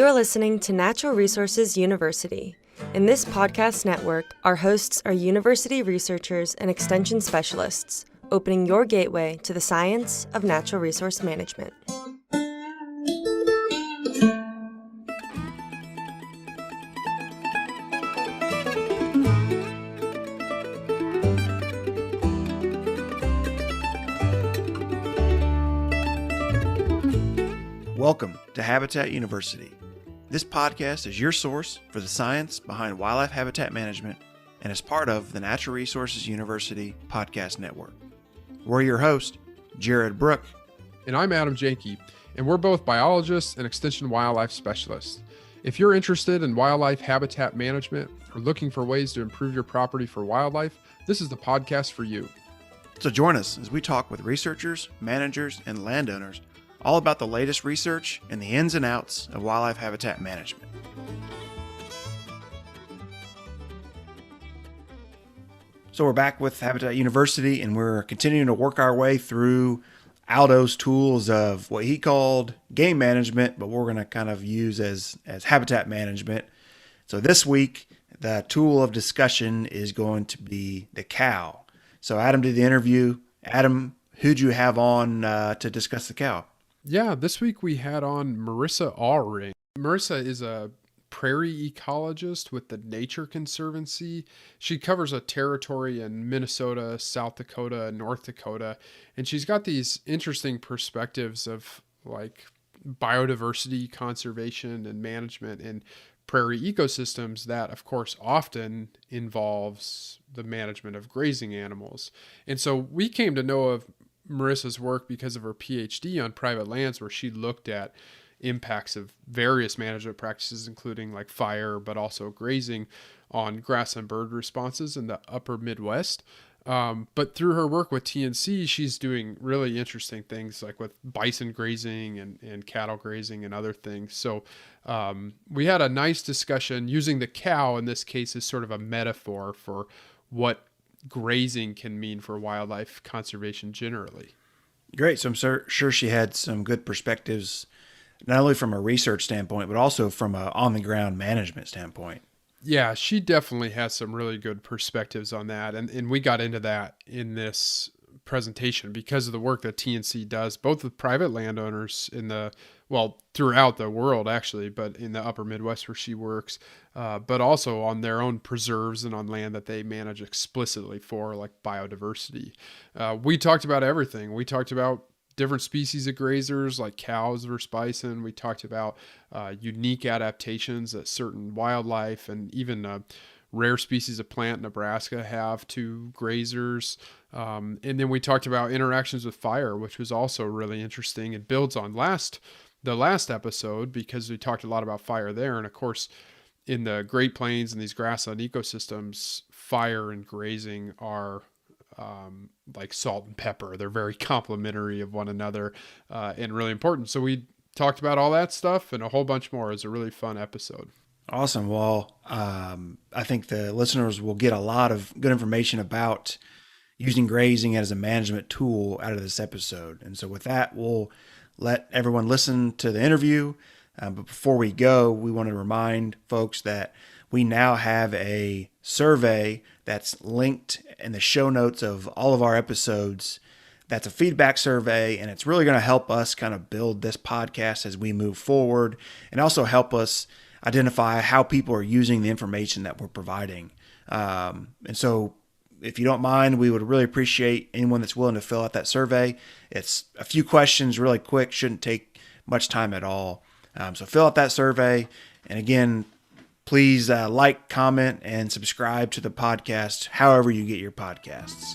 You're listening to Natural Resources University. In this podcast network, our hosts are university researchers and extension specialists, opening your gateway to the science of natural resource management. Welcome to Habitat University. This podcast is your source for the science behind wildlife habitat management and is part of the Natural Resources University podcast network. We're your hosts, Jared Brook. And I'm Adam Janke, and we're both biologists and extension wildlife specialists. If you're interested in wildlife habitat management or looking for ways to improve your property for wildlife, this is the podcast for you. So join us as we talk with researchers, managers, and landowners all about the latest research and the ins and outs of wildlife habitat management. So we're back with Habitat University, and we're continuing to work our way through Aldo's tools of what he called game management, but we're going to kind of use as habitat management. So this week, the tool of discussion is going to be the cow. So Adam did the interview. Adam, who'd you have on to discuss the cow? Yeah, this week we had on Marissa Ring. Marissa is a prairie ecologist with the Nature Conservancy. She covers a territory in Minnesota, South Dakota, and North Dakota, and she's got these interesting perspectives of like biodiversity conservation and management in prairie ecosystems that, of course, often involves the management of grazing animals. And so we came to know of Marissa's work because of her PhD on private lands, where she looked at impacts of various management practices, including like fire, but also grazing on grass and bird responses in the upper Midwest. But through her work with TNC, she's doing really interesting things like with bison grazing and cattle grazing and other things. So we had a nice discussion using the cow in this case as sort of a metaphor for what grazing can mean for wildlife conservation generally. Great. So I'm sure she had some good perspectives, not only from a research standpoint, but also from a on-the-ground management standpoint. Yeah, she definitely has some really good perspectives on that. And we got into that in this presentation because of the work that TNC does, both with private landowners throughout the world actually, but in the upper Midwest where she works, but also on their own preserves and on land that they manage explicitly for like biodiversity. We talked about everything. We talked about different species of grazers like cows versus bison. We talked about unique adaptations that certain wildlife and even rare species of plant in Nebraska have to grazers. And then we talked about interactions with fire, which was also really interesting. It builds on the last episode because we talked a lot about fire there. And of course, in the Great Plains and these grassland ecosystems, fire and grazing are like salt and pepper. They're very complementary of one another and really important. So we talked about all that stuff and a whole bunch more. It was a really fun episode. Awesome. Well, I think the listeners will get a lot of good information about using grazing as a management tool out of this episode. And so with that, we'll let everyone listen to the interview. But before we go, we want to remind folks that we now have a survey that's linked in the show notes of all of our episodes. That's a feedback survey, and it's really going to help us kind of build this podcast as we move forward and also help us identify how people are using the information that we're providing. And so if you don't mind, we would really appreciate anyone that's willing to fill out that survey. It's a few questions really quick, shouldn't take much time at all. So fill out that survey. And again, please like, comment, and subscribe to the podcast however you get your podcasts.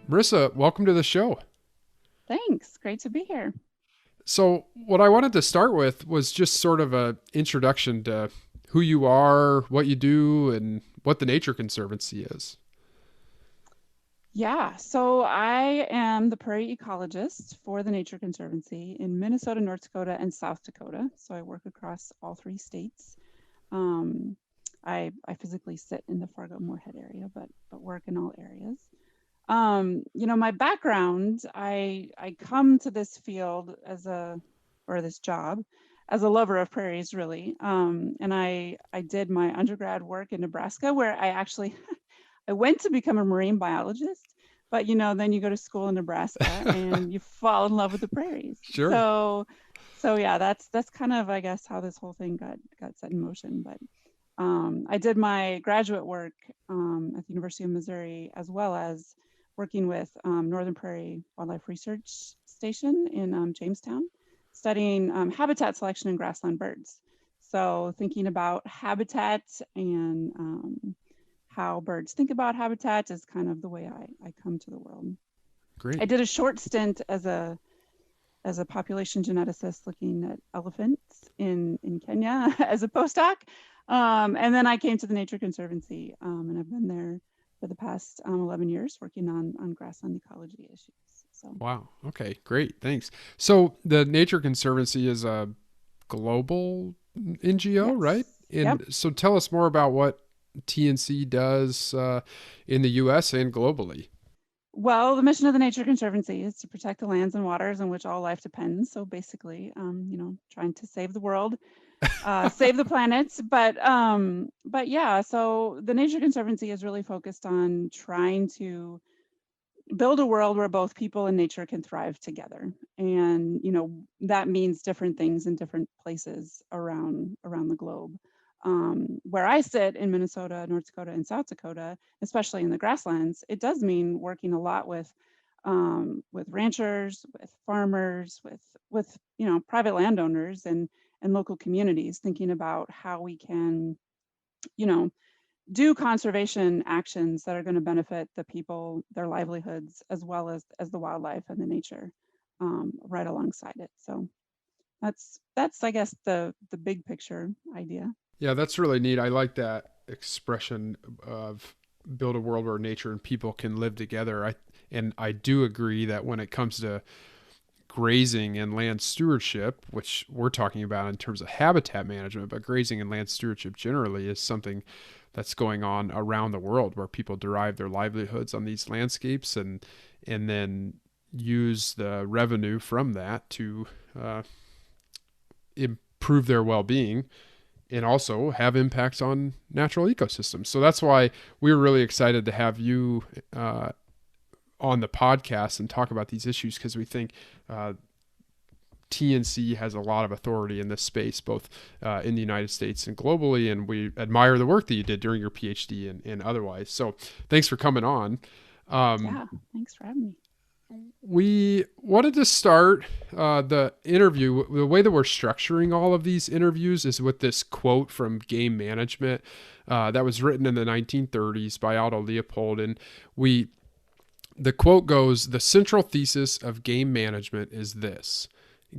Marissa, welcome to the show. Thanks. Great to be here. So what I wanted to start with was just sort of an introduction to who you are, what you do, and what the Nature Conservancy is. Yeah, so I am the prairie ecologist for the Nature Conservancy in Minnesota, North Dakota, and South Dakota. So I work across all three states. I physically sit in the Fargo-Moorhead area, but work in all areas. My background, I come to this field or this job as a lover of prairies, really. And I did my undergrad work in Nebraska, where I actually I went to become a marine biologist, but then you go to school in Nebraska and you fall in love with the prairies. Sure. So yeah, that's kind of, I guess, how this whole thing got set in motion. But I did my graduate work at the University of Missouri, as well as working with Northern Prairie Wildlife Research Station in Jamestown, studying habitat selection in grassland birds. So thinking about habitat and how birds think about habitat is kind of the way I come to the world. Great. I did a short stint as a population geneticist looking at elephants in Kenya as a postdoc. And then I came to the Nature Conservancy, and I've been there for the past 11 years working on grassland ecology issues. So. Wow. Okay, great. Thanks. So the Nature Conservancy is a global NGO, Yes. right? And Yep. so tell us more about what TNC does in the US and globally. Well, the mission of the Nature Conservancy is to protect the lands and waters on which all life depends. So basically, trying to save the world, save the planet. But yeah, so the Nature Conservancy is really focused on trying to build a world where both people and nature can thrive together. And that means different things in different places around the globe. Where I sit in Minnesota, North Dakota, and South Dakota, especially in the grasslands, it does mean working a lot with ranchers, with farmers, with private landowners and local communities, thinking about how we can do conservation actions that are going to benefit the people, their livelihoods, as well as the wildlife and the nature right alongside it. So that's I guess the big picture idea. Yeah, that's really neat. I like that expression of build a world where nature and people can live together. I do agree that when it comes to grazing and land stewardship, which we're talking about in terms of habitat management, but grazing and land stewardship generally is something that's going on around the world, where people derive their livelihoods on these landscapes and then use the revenue from that to improve their well-being and also have impacts on natural ecosystems. So that's why we were really excited to have you on the podcast and talk about these issues, because we think TNC has a lot of authority in this space, both in the United States and globally, and we admire the work that you did during your PhD and otherwise. So thanks for coming on. Yeah, thanks for having me. We wanted to start the interview. The way that we're structuring all of these interviews is with this quote from Game Management that was written in the 1930s by Aldo Leopold. And the quote goes, "The central thesis of game management is this: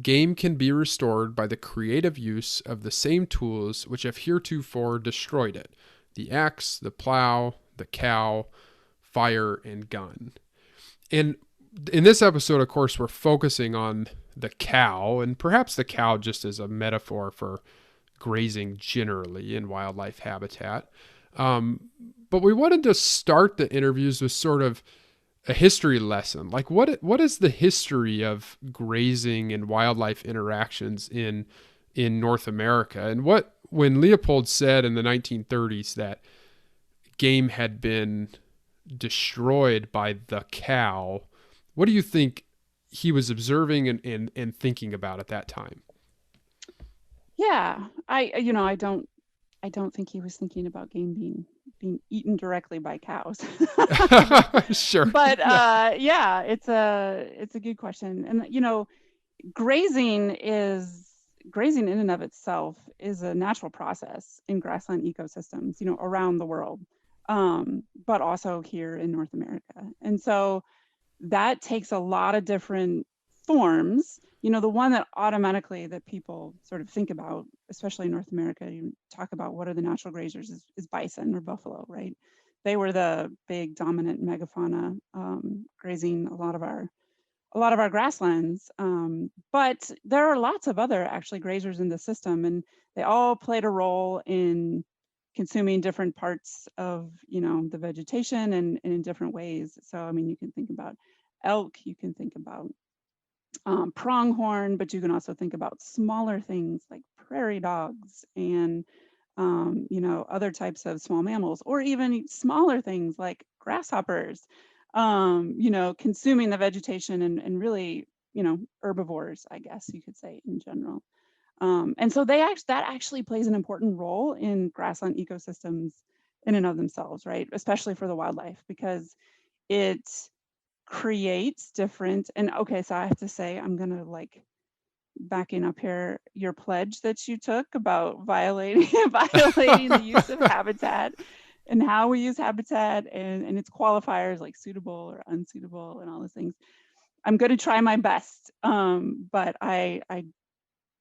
game can be restored by the creative use of the same tools which have heretofore destroyed it: the axe, the plow, the cow, fire, and gun." And in this episode, of course, we're focusing on the cow, and perhaps the cow just as a metaphor for grazing generally in wildlife habitat. But we wanted to start the interviews with sort of a history lesson. Like, what is the history of grazing and wildlife interactions in North America? And when Leopold said in the 1930s that game had been destroyed by the cow, what do you think he was observing and thinking about at that time? Yeah, I don't think he was thinking about game being eaten directly by cows. Sure. But yeah, it's a good question. And grazing in and of itself is a natural process in grassland ecosystems, around the world, but also here in North America. And so that takes a lot of different forms. The one that automatically that people sort of think about, especially in North America, you talk about what are the natural grazers is bison or buffalo, right? They were the big dominant megafauna grazing a lot of our grasslands. But there are lots of other actually grazers in the system, and they all played a role in consuming different parts of, the vegetation and in different ways. So, I mean, you can think about elk, you can think about pronghorn, but you can also think about smaller things like prairie dogs and, other types of small mammals, or even smaller things like grasshoppers, consuming the vegetation and really, herbivores, I guess you could say in general. And so that actually plays an important role in grassland ecosystems in and of themselves, right? Especially for the wildlife, because it creates different, and okay, so I have to say, I'm gonna backing up here, your pledge that you took about violating the use of habitat and how we use habitat and its qualifiers like suitable or unsuitable and all those things. I'm going to try my best, but I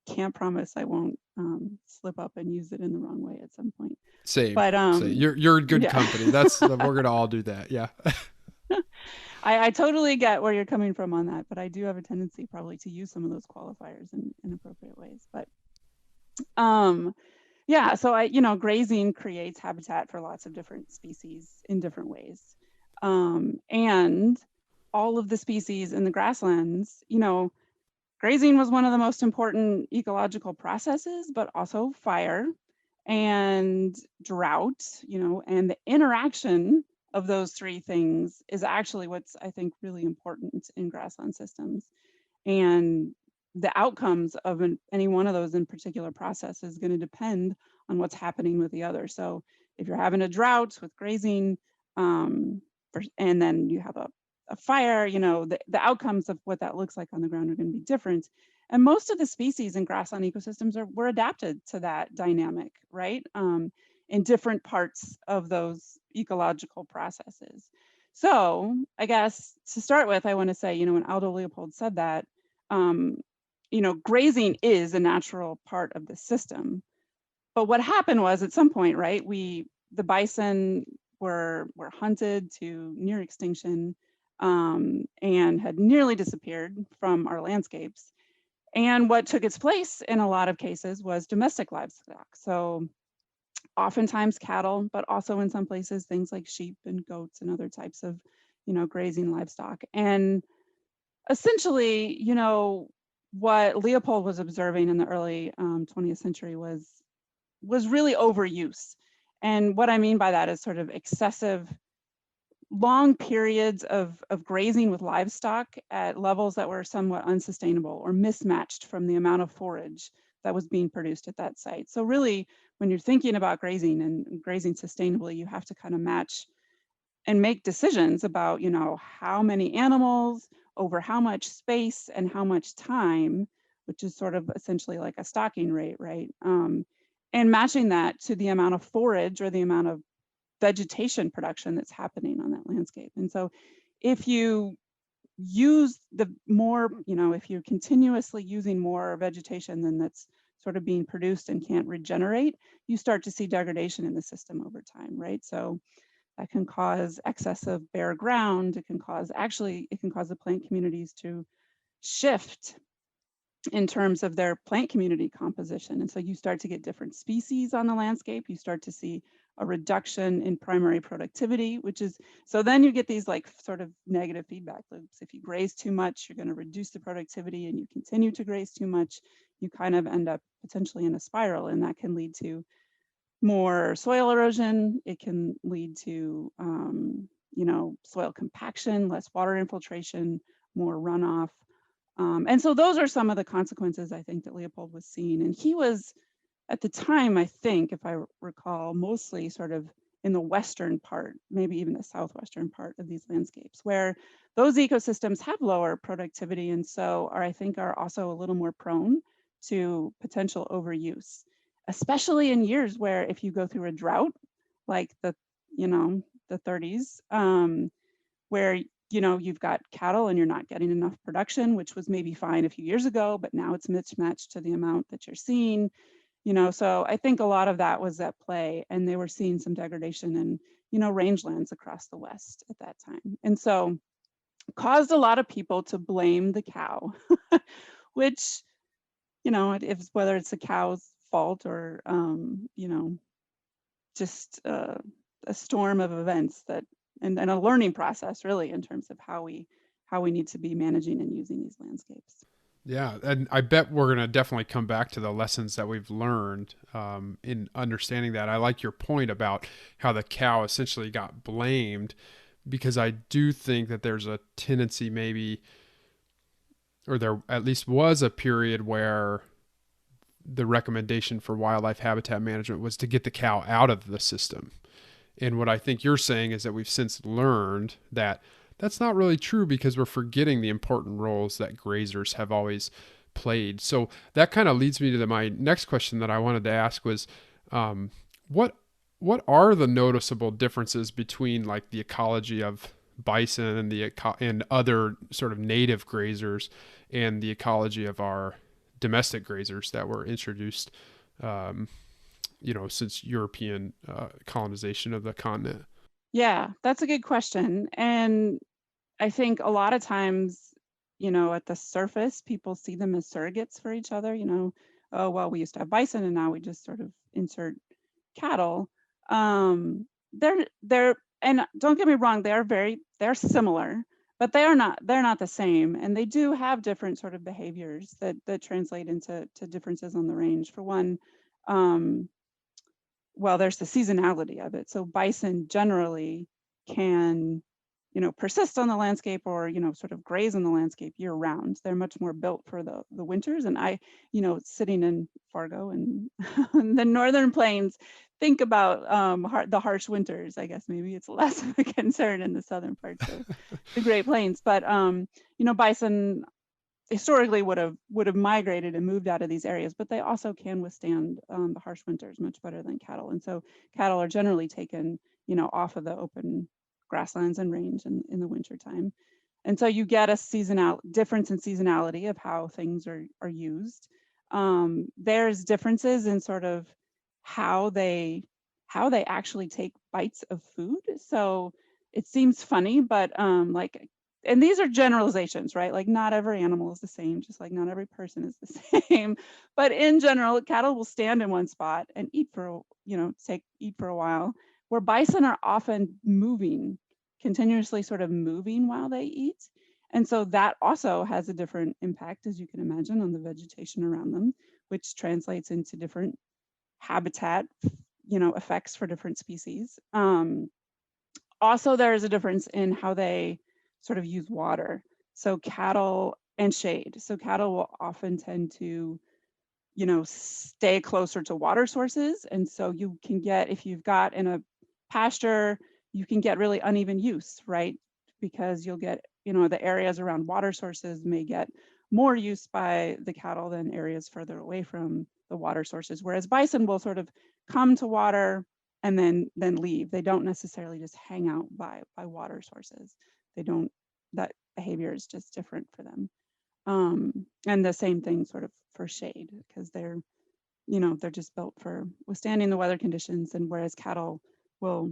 can't promise I won't slip up and use it in the wrong way at some point. Same. But you're in good yeah. company. We're gonna all do that. Yeah. I totally get where you're coming from on that, but I do have a tendency probably to use some of those qualifiers in appropriate ways. But yeah, so grazing creates habitat for lots of different species in different ways. And all of the species in the grasslands, grazing was one of the most important ecological processes, but also fire and drought, and the interaction of those three things is actually what's, I think, really important in grassland systems. And the outcomes of any one of those in particular process is going to depend on what's happening with the other. So if you're having a drought with grazing, and then you have a fire, the outcomes of what that looks like on the ground are going to be different. And most of the species in grassland ecosystems were adapted to that dynamic, right? In different parts of those ecological processes. So I guess to start with, I want to say, when Aldo Leopold said that, grazing is a natural part of the system. But what happened was at some point, right, the bison were hunted to near extinction, and had nearly disappeared from our landscapes. And what took its place in a lot of cases was domestic livestock. So oftentimes cattle, but also in some places things like sheep and goats and other types of, grazing livestock. And essentially, what Leopold was observing in the early 20th century was really overuse. And what I mean by that is sort of excessive long periods of grazing with livestock at levels that were somewhat unsustainable or mismatched from the amount of forage that was being produced at that site. So really, when you're thinking about grazing and grazing sustainably, you have to kind of match and make decisions about, how many animals over how much space and how much time, which is sort of essentially like a stocking rate, right? And matching that to the amount of forage or the amount of vegetation production that's happening on that landscape. And so if you use if you're continuously using more vegetation than that's sort of being produced and can't regenerate, you start to see degradation in the system over time, right? So that can cause excess of bare ground. It can cause the plant communities to shift in terms of their plant community composition. And so you start to get different species on the landscape. You start to see a reduction in primary productivity, so then you get these sort of negative feedback loops. If you graze too much, you're going to reduce the productivity, and you continue to graze too much, you kind of end up potentially in a spiral, and that can lead to more soil erosion. It can lead to, soil compaction, less water infiltration, more runoff. And so those are some of the consequences I think that Leopold was seeing. And he was, at the time, I think, if I recall, mostly sort of in the western part, maybe even the southwestern part of these landscapes, where those ecosystems have lower productivity and so are also a little more prone to potential overuse, especially in years where if you go through a drought, like the 30s, where you've got cattle and you're not getting enough production, which was maybe fine a few years ago, but now it's mismatched to the amount that you're seeing. So I think a lot of that was at play, and they were seeing some degradation in, rangelands across the West at that time. And so caused a lot of people to blame the cow, which, whether it's the cow's fault or, just a storm of events that, and a learning process really in terms of how we need to be managing and using these landscapes. Yeah, and I bet we're going to definitely come back to the lessons that we've learned in understanding that. I like your point about how the cow essentially got blamed, because I do think that there's a tendency maybe, or there at least was a period where the recommendation for wildlife habitat management was to get the cow out of the system. And what I think you're saying is that we've since learned that that's not really true, because we're forgetting the important roles that grazers have always played. So that kind of leads me to my next question that I wanted to ask was, what are the noticeable differences between like the ecology of bison and and other sort of native grazers and the ecology of our domestic grazers that were introduced, since European colonization of the continent? Yeah, that's a good question. And I think a lot of times, at the surface, people see them as surrogates for each other. Oh, well, we used to have bison and now we just sort of insert cattle. They're and don't get me wrong, they're similar, but they're not the same. And they do have different sort of behaviors that translate into differences on the range. For one, well, there's the seasonality of it. So bison generally can persist on the landscape or, sort of graze on the landscape year round. They're much more built for the winters. And I, sitting in Fargo and the northern plains, think about the harsh winters. I guess maybe it's less of a concern in the southern parts of the Great Plains. But, bison historically would have migrated and moved out of these areas, but they also can withstand the harsh winters much better than cattle. And so cattle are generally taken, off of the open grasslands and range in the wintertime. And so you get a difference in seasonality of how things are used. There's differences in sort of how they actually take bites of food. So it seems funny, but and these are generalizations, right? Like not every animal is the same, just like not every person is the same. But in general, cattle will stand in one spot and eat for a while, where bison are often continuously sort of moving while they eat. And so that also has a different impact, as you can imagine, on the vegetation around them, which translates into different habitat, effects for different species. Also, there is a difference in how they sort of use water. So cattle and shade. So cattle will often tend to, stay closer to water sources. And so you can get, if you've got in a pasture, you can get really uneven use, right? Because you'll get, the areas around water sources may get more use by the cattle than areas further away from the water sources. Whereas bison will sort of come to water and then leave. They don't necessarily just hang out by water sources. That behavior is just different for them. And the same thing sort of for shade, because they're just built for withstanding the weather conditions. And whereas cattle will,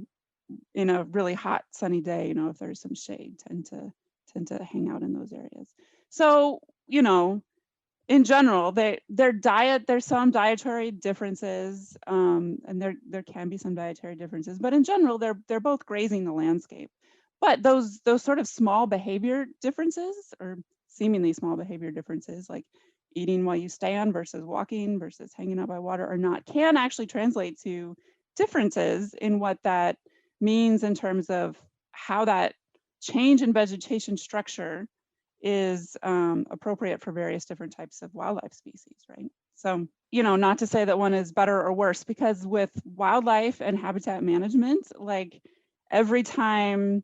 in a really hot sunny day, if there's some shade, tend to hang out in those areas. So, in general, there's some dietary differences, and there can be some dietary differences, but in general, they're both grazing the landscape. But those sort of small behavior differences, or seemingly small behavior differences, like eating while you stand versus walking versus hanging out by water or not, can actually translate to differences in what that means in terms of how that change in vegetation structure is appropriate for various different types of wildlife species, right? So, not to say that one is better or worse, because with wildlife and habitat management, like every time,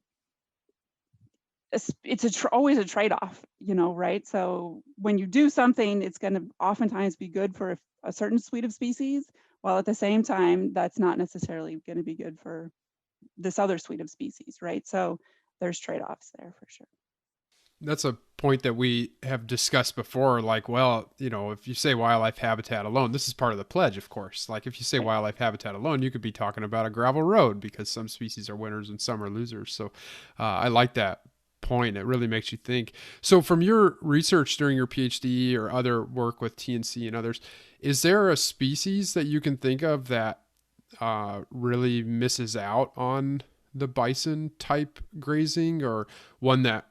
it's always a trade-off, right? So when you do something, it's going to oftentimes be good for a certain suite of species, while at the same time, that's not necessarily going to be good for this other suite of species, right? So there's trade-offs there for sure. That's a point that we have discussed before. Like, well, if you say wildlife habitat alone, this is part of the pledge, of course. Like if you say wildlife habitat alone, you could be talking about a gravel road, because some species are winners and some are losers. So I like that point. It really makes you think. So from your research during your PhD or other work with TNC and others, is there a species that you can think of that really misses out on the bison type grazing, or one that,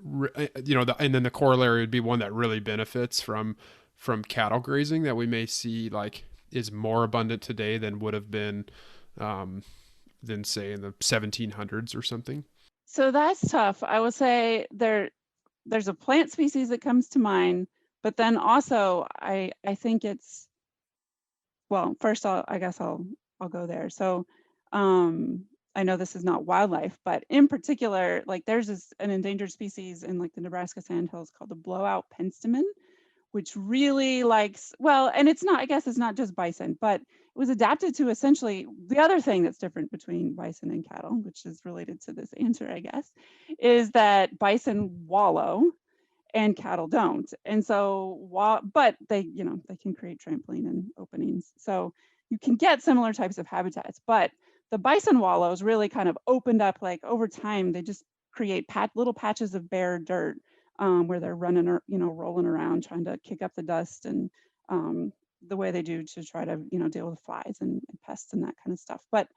and then the corollary would be one that really benefits from cattle grazing that we may see like is more abundant today than would have been, than say in the 1700s or something? So that's tough. I will say there's a plant species that comes to mind, but then also I think it's, well, first I guess I'll go there. So I know this is not wildlife, but in particular, like there's an endangered species in like the Nebraska sandhills called the blowout penstemon, which really likes, well, and it's not, I guess it's not just bison, but it was adapted to essentially the other thing that's different between bison and cattle, which is related to this answer, I guess, is that bison wallow and cattle don't. And so, but they, they can create trampoline and openings. So you can get similar types of habitats, but the bison wallows really kind of opened up, like over time, they just create little patches of bare dirt where they're running or, rolling around, trying to kick up the dust and the way they do to try to, deal with flies and pests and that kind of stuff. But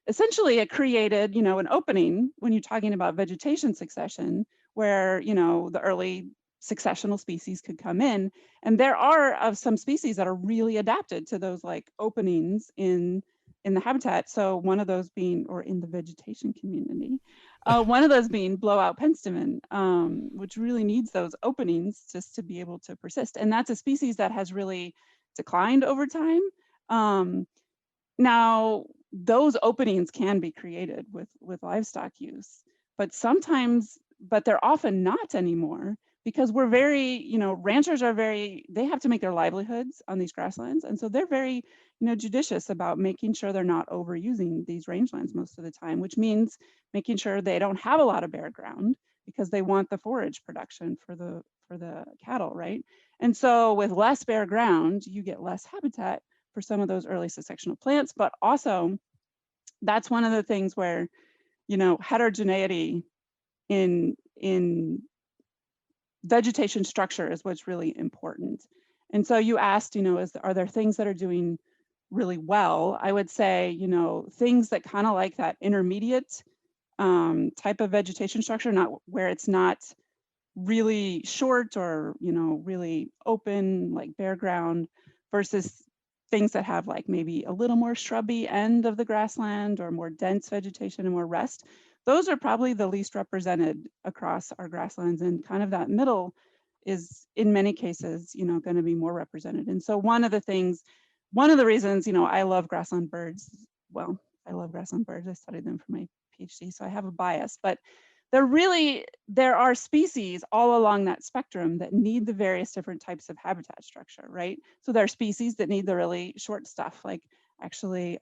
essentially it created, an opening when you're talking about vegetation succession where, the early successional species could come in. And there are some species that are really adapted to those like openings in the habitat. So one of those being, or in the vegetation community, one of those being blowout penstemon, which really needs those openings just to be able to persist. And that's a species that has really declined over time. Now, those openings can be created with livestock use, but they're often not anymore because we're very, ranchers are they have to make their livelihoods on these grasslands. And so they're very, judicious about making sure they're not overusing these rangelands most of the time, which means making sure they don't have a lot of bare ground because they want the forage production for the cattle, right? And so with less bare ground, you get less habitat for some of those early successional plants, but also that's one of the things where, heterogeneity in vegetation structure is what's really important. And so you asked, are there things that are doing really well? I would say, things that kind of like that intermediate type of vegetation structure, not where it's not really short or, really open, like bare ground, versus things that have like maybe a little more shrubby end of the grassland or more dense vegetation and more rest. Those are probably the least represented across our grasslands, and kind of that middle is in many cases, going to be more represented. And so one of the reasons, I love grassland birds. Well, I love grassland birds. I studied them for my PhD, so I have a bias, but there are species all along that spectrum that need the various different types of habitat structure, right? So there are species that need the really short stuff, like actually,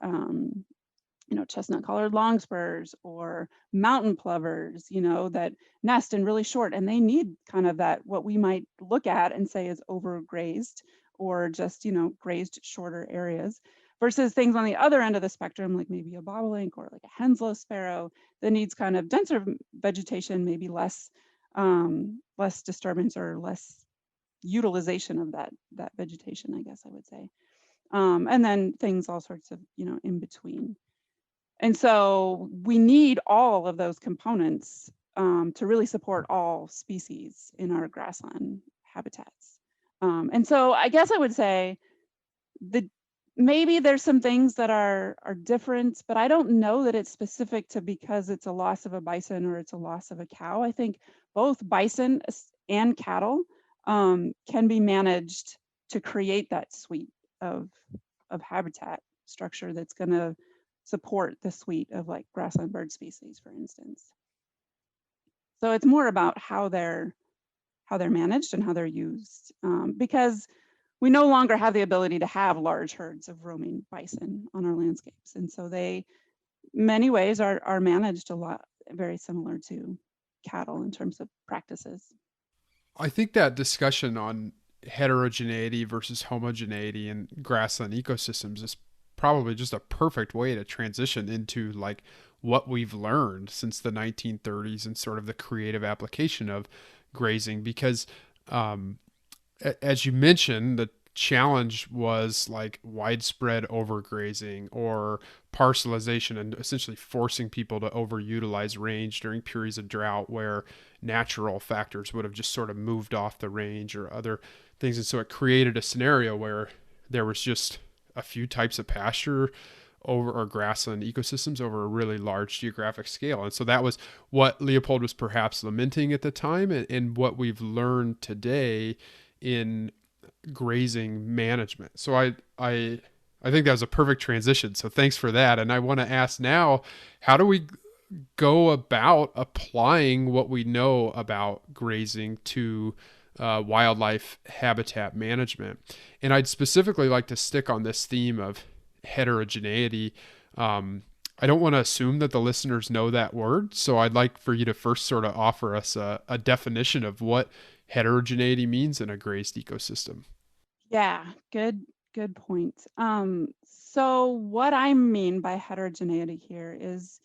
chestnut-collared longspurs or mountain plovers, that nest in really short, and they need kind of that, what we might look at and say is overgrazed or just, grazed shorter areas, versus things on the other end of the spectrum, like maybe a bobolink or like a henslow sparrow that needs kind of denser vegetation, maybe less disturbance or less utilization of that vegetation, I guess I would say. And then things all sorts of, in between. And so we need all of those components to really support all species in our grassland habitats. And so I guess I would say maybe there's some things that are different, but I don't know that it's specific to because it's a loss of a bison or it's a loss of a cow. I think both bison and cattle can be managed to create that suite of habitat structure that's going to support the suite of like grassland bird species, for instance. So it's more about how they're managed and how they're used, because we no longer have the ability to have large herds of roaming bison on our landscapes. And so they, many ways, are managed a lot very similar to cattle in terms of practices. I think that discussion on heterogeneity versus homogeneity in grassland ecosystems is probably just a perfect way to transition into like what we've learned since the 1930s and sort of the creative application of grazing, because as you mentioned, the challenge was like widespread overgrazing or parcelization, and essentially forcing people to overutilize range during periods of drought where natural factors would have just sort of moved off the range or other things. And so it created a scenario where there was just a few types of pasture over, or grassland ecosystems over a really large geographic scale. And so that was what Leopold was perhaps lamenting at the time, and what we've learned today in grazing management. So I think that was a perfect transition. So thanks for that. And I want to ask now, how do we go about applying what we know about grazing to wildlife habitat management? And I'd specifically like to stick on this theme of heterogeneity. I don't want to assume that the listeners know that word, so I'd like for you to first sort of offer us a definition of what heterogeneity means in a grazed ecosystem. Yeah, good point. So what I mean by heterogeneity here is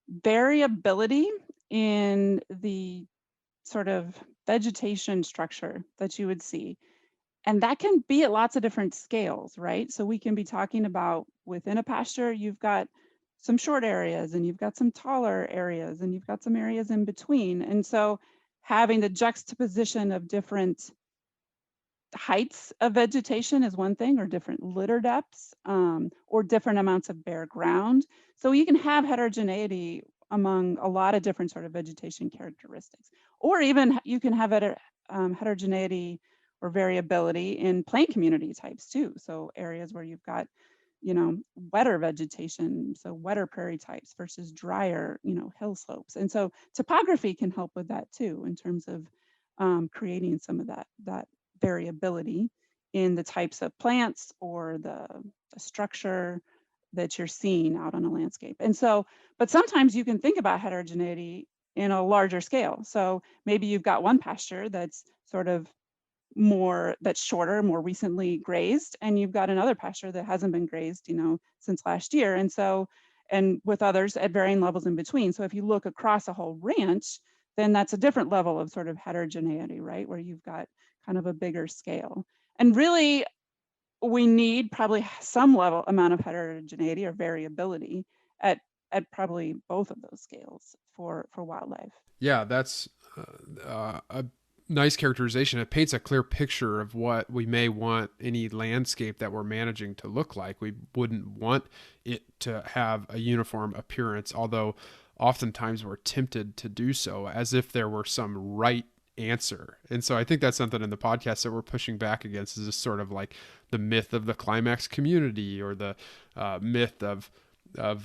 variability in the sort of vegetation structure that you would see. And that can be at lots of different scales, right? So we can be talking about within a pasture, you've got some short areas and you've got some taller areas and you've got some areas in between. And so having the juxtaposition of different heights of vegetation is one thing, or different litter depths, or different amounts of bare ground. So you can have heterogeneity among a lot of different sort of vegetation characteristics, or even you can have heterogeneity or variability in plant community types too. So areas where you've got, wetter vegetation, so wetter prairie types versus drier, hill slopes. And so topography can help with that too, in terms of creating some of that variability in the types of plants or the structure that you're seeing out on a landscape. And so, but sometimes you can think about heterogeneity in a larger scale. So maybe you've got one pasture that's sort of that's shorter, more recently grazed, and you've got another pasture that hasn't been grazed, since last year. And so, and with others at varying levels in between. So if you look across a whole ranch, then that's a different level of sort of heterogeneity, right? Where you've got kind of a bigger scale. And really, we need probably some amount of heterogeneity or variability at probably both of those scales for wildlife. Yeah, that's a nice characterization. It paints a clear picture of what we may want any landscape that we're managing to look like. We wouldn't want it to have a uniform appearance, although oftentimes we're tempted to do so as if there were some right answer. And so I think that's something in the podcast that we're pushing back against, is this sort of like the myth of the climax community, or the myth of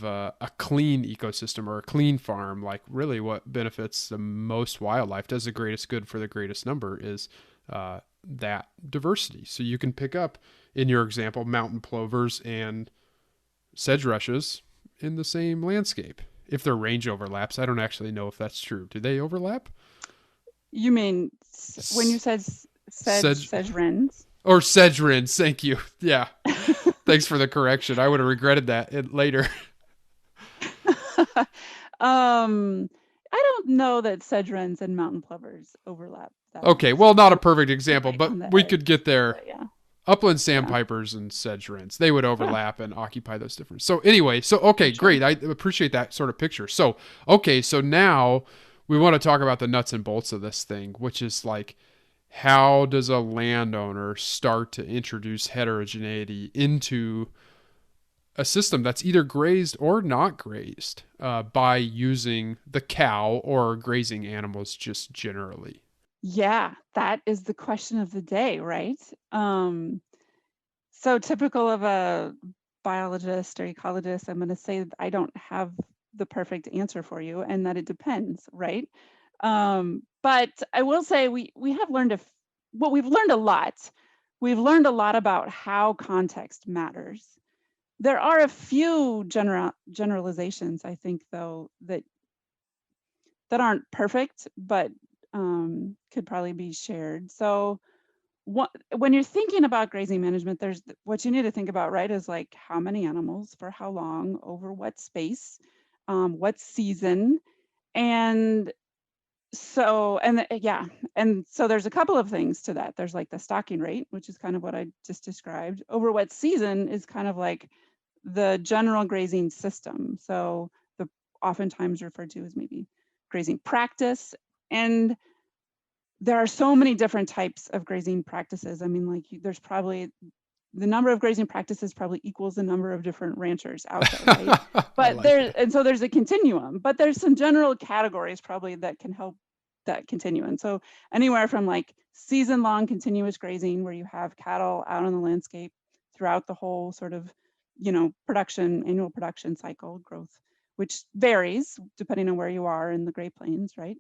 a clean ecosystem or a clean farm. Like, really what benefits the most wildlife, does the greatest good for the greatest number, is that diversity. So you can pick up, in your example, mountain plovers and sedge rushes in the same landscape if their range overlaps. I don't actually know if that's true. Do they overlap? You mean when you said sedge wrens? Or sedge wrens, thank you. Yeah. Thanks for the correction. I would have regretted that later. I don't know that sedge wrens and mountain plovers overlap. Okay, well, not a perfect example, but we could get there. Yeah. Upland sandpipers and sedge wrens, they would overlap and occupy those different. So anyway, okay, great. I appreciate that sort of picture. So, okay, so now we want to talk about the nuts and bolts of this thing, which is like, how does a landowner start to introduce heterogeneity into a system that's either grazed or not grazed by using the cow or grazing animals just generally? Yeah, that is the question of the day, right? So typical of a biologist or ecologist, I'm going to say that I don't have the perfect answer for you, and that it depends, right? But I will say we have learned we've learned a lot. We've learned a lot about how context matters. There are a few generalizations, I think, though, that aren't perfect, but could probably be shared. So when you're thinking about grazing management, there's what you need to think about, right, is like how many animals for how long, over what space, what season, and So, and so there's a couple of things to that. There's like the stocking rate, which is kind of what I just described. Over wet season is kind of like the general grazing system. So the oftentimes referred to as maybe grazing practice. And there are so many different types of grazing practices. I mean, like there's probably the number of grazing practices probably equals the number of different ranchers out there, right? But like there, that. and so there's a continuum, but there's some general categories probably that can help that continuum. So anywhere from like season-long continuous grazing, where you have cattle out on the landscape throughout the whole sort of, annual production cycle growth, which varies depending on where you are in the Great Plains, right?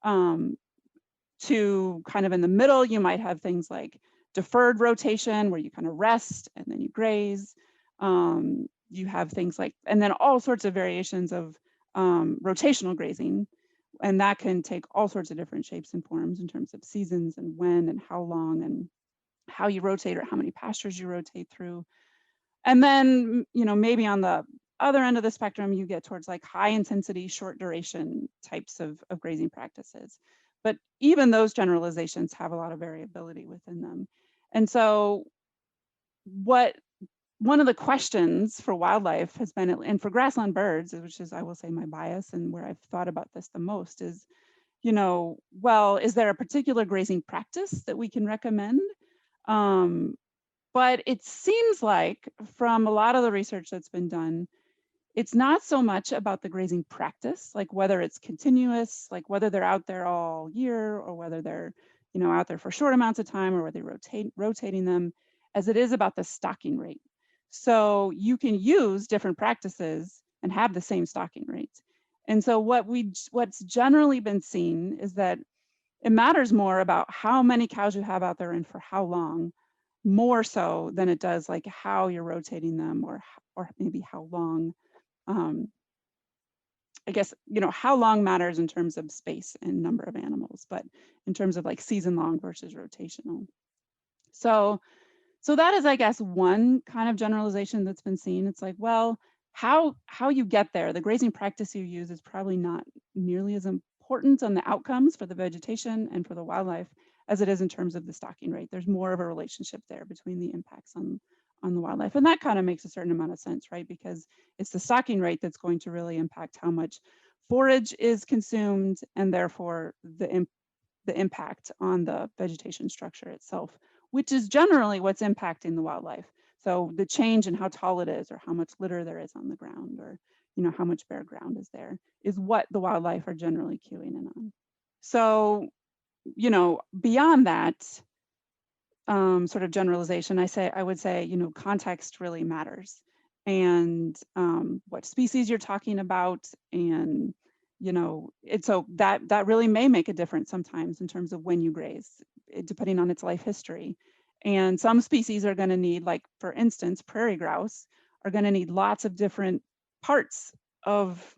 To kind of in the middle, you might have things like deferred rotation, where you kind of rest and then you graze. You have things like, and then all sorts of variations of rotational grazing. And that can take all sorts of different shapes and forms in terms of seasons and when and how long and how you rotate or how many pastures you rotate through. And then, maybe on the other end of the spectrum, you get towards like high intensity, short duration types of grazing practices. But even those generalizations have a lot of variability within them. And so one of the questions for wildlife has been, and for grassland birds, which is, I will say, my bias and where I've thought about this the most, is, well, is there a particular grazing practice that we can recommend? But it seems like from a lot of the research that's been done, it's not so much about the grazing practice, like whether it's continuous, like whether they're out there all year or whether they're, out there for short amounts of time or whether they're rotating them, as it is about the stocking rate. So you can use different practices and have the same stocking rates. And so what's generally been seen is that it matters more about how many cows you have out there and for how long, more so than it does like how you're rotating them or maybe how long. I guess, how long matters in terms of space and number of animals, but in terms of like season long versus rotational. So that is, I guess, one kind of generalization that's been seen. It's like, well, how you get there, the grazing practice you use is probably not nearly as important on the outcomes for the vegetation and for the wildlife as it is in terms of the stocking rate. There's more of a relationship there between the impacts on the wildlife. And that kind of makes a certain amount of sense, right? Because it's the stocking rate that's going to really impact how much forage is consumed and therefore the impact on the vegetation structure itself, which is generally what's impacting the wildlife. So the change in how tall it is or how much litter there is on the ground or, how much bare ground is there is what the wildlife are generally cueing in on. So, beyond that, sort of generalization, I would say, context really matters, and what species you're talking about, and so that really may make a difference sometimes in terms of when you graze, depending on its life history. And some species are going to need, like for instance, prairie grouse are going to need lots of different parts of.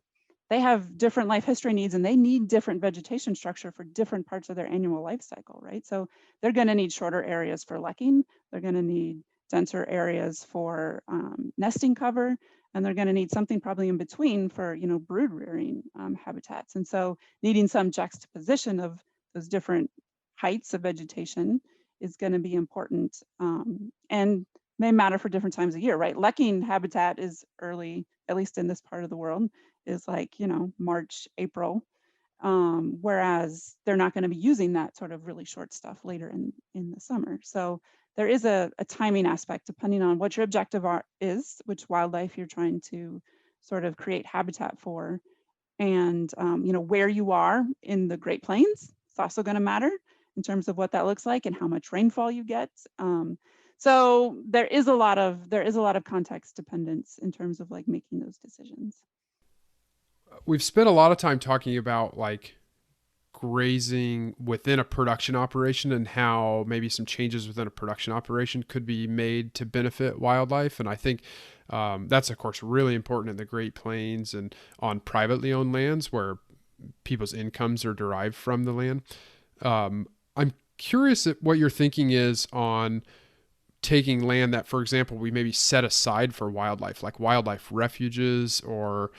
They have different life history needs and they need different vegetation structure for different parts of their annual life cycle, right? So they're going to need shorter areas for lekking. They're going to need denser areas for nesting cover, and they're going to need something probably in between for, brood rearing habitats. And so needing some juxtaposition of those different heights of vegetation is going to be important and may matter for different times of year, right? Lekking habitat is early, at least in this part of the world, is like, March, April, whereas they're not going to be using that sort of really short stuff later in the summer. So there is a timing aspect depending on what your objective is, which wildlife you're trying to sort of create habitat for, and where you are in the Great Plains. It's also going to matter in terms of what that looks like and how much rainfall you get. So there is a lot of context dependence in terms of like making those decisions. We've spent a lot of time talking about like grazing within a production operation and how maybe some changes within a production operation could be made to benefit wildlife. And I think that's, of course, really important in the Great Plains and on privately owned lands where people's incomes are derived from the land. I'm curious what your thinking is on taking land that, for example, we maybe set aside for wildlife, like wildlife refuges or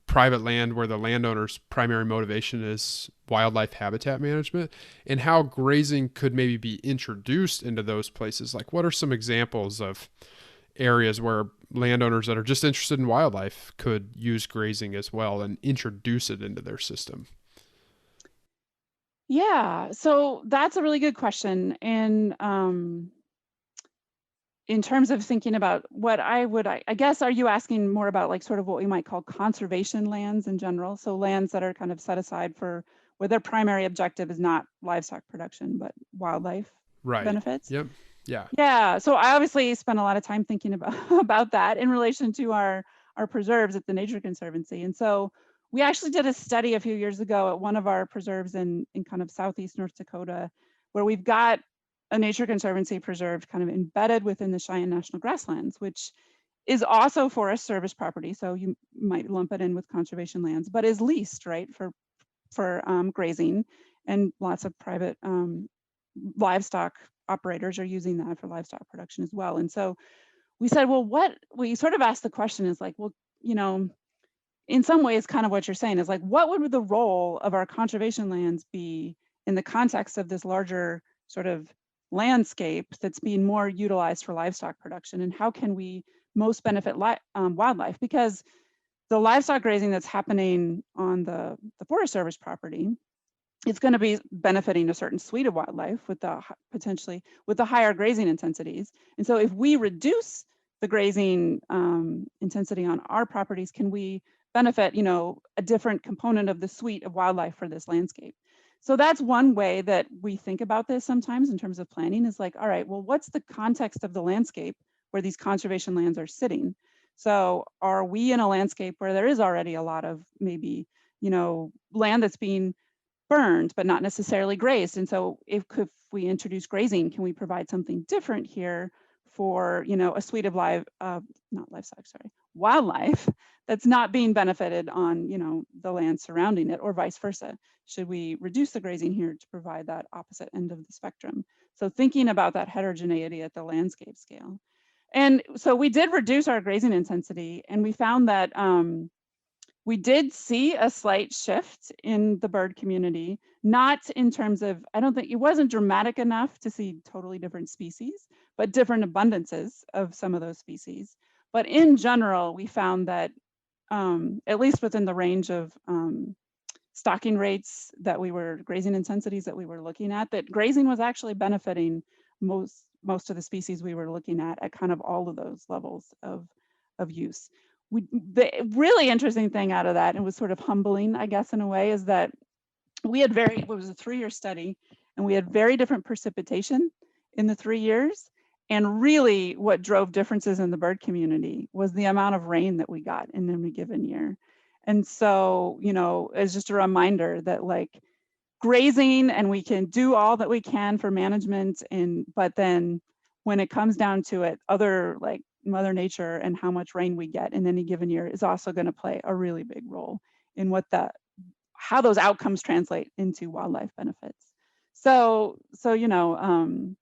private land where the landowner's primary motivation is wildlife habitat management, and how grazing could maybe be introduced into those places. Like, what are some examples of areas where landowners that are just interested in wildlife could use grazing as well and introduce it into their system? Yeah, so that's a really good question. And in terms of thinking about what I guess, are you asking more about like sort of what we might call conservation lands in general? So lands that are kind of set aside for where their primary objective is not livestock production, but wildlife Right. benefits. Yep. Yeah. Yeah, so I obviously spent a lot of time thinking about about that in relation to our preserves at the Nature Conservancy. And so we actually did a study a few years ago at one of our preserves in kind of southeast North Dakota, where we've got a Nature Conservancy preserve kind of embedded within the Cheyenne National Grasslands, which is also Forest Service property. So you might lump it in with conservation lands, but is leased, right, for grazing, and lots of private livestock operators are using that for livestock production as well. And so we said, well, what we sort of asked the question is like, well, you know, in some ways, kind of what you're saying is like, what would the role of our conservation lands be in the context of this larger sort of landscape that's being more utilized for livestock production, and how can we most benefit wildlife? Because the livestock grazing that's happening on the Forest Service property, it's going to be benefiting a certain suite of wildlife with the potentially with the higher grazing intensities. And so if we reduce the grazing intensity on our properties, can we benefit, you know, a different component of the suite of wildlife for this landscape? So that's one way that we think about this sometimes in terms of planning, is like, all right, well, what's the context of the landscape where these conservation lands are sitting? So are we in a landscape where there is already a lot of maybe, you know, land that's being burned but not necessarily grazed? And so if we introduce grazing, can we provide something different here for, you know, a suite of wildlife that's not being benefited on, you know, the land surrounding it, or vice versa? Should we reduce the grazing here to provide that opposite end of the spectrum? So thinking about that heterogeneity at the landscape scale. And so we did reduce our grazing intensity, and we found that we did see a slight shift in the bird community, not in terms of, I don't think it wasn't dramatic enough to see totally different species, but different abundances of some of those species. But in general, we found that at least within the range of stocking rates that we were, grazing intensities that we were looking at, that grazing was actually benefiting most of the species we were looking at kind of all of those levels of use. The really interesting thing out of that, and it was sort of humbling, I guess, in a way, is that we had it was a 3-year study, and we had very different precipitation in the 3 years. And really what drove differences in the bird community was the amount of rain that we got in any given year. And so, you know, it's just a reminder that like grazing, and we can do all that we can for management, but then when it comes down to it, other like Mother Nature and how much rain we get in any given year is also going to play a really big role in how those outcomes translate into wildlife benefits. So you know,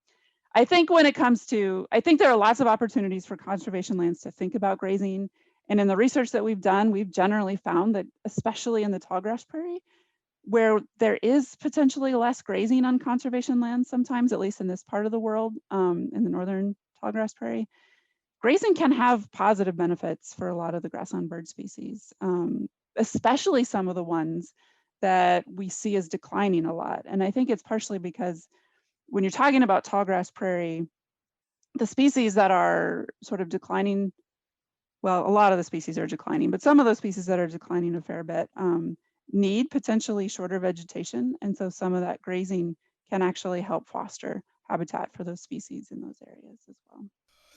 I think when it comes to, I think there are lots of opportunities for conservation lands to think about grazing. And in the research that we've done, we've generally found that, especially in the tallgrass prairie, where there is potentially less grazing on conservation lands sometimes, at least in this part of the world, in the northern tallgrass prairie, grazing can have positive benefits for a lot of the grassland bird species, especially some of the ones that we see as declining a lot. And I think it's partially because when you're talking about tallgrass prairie, the species that are sort of declining, well, a lot of the species are declining, but some of those species that are declining a fair bit need potentially shorter vegetation. And so some of that grazing can actually help foster habitat for those species in those areas as well.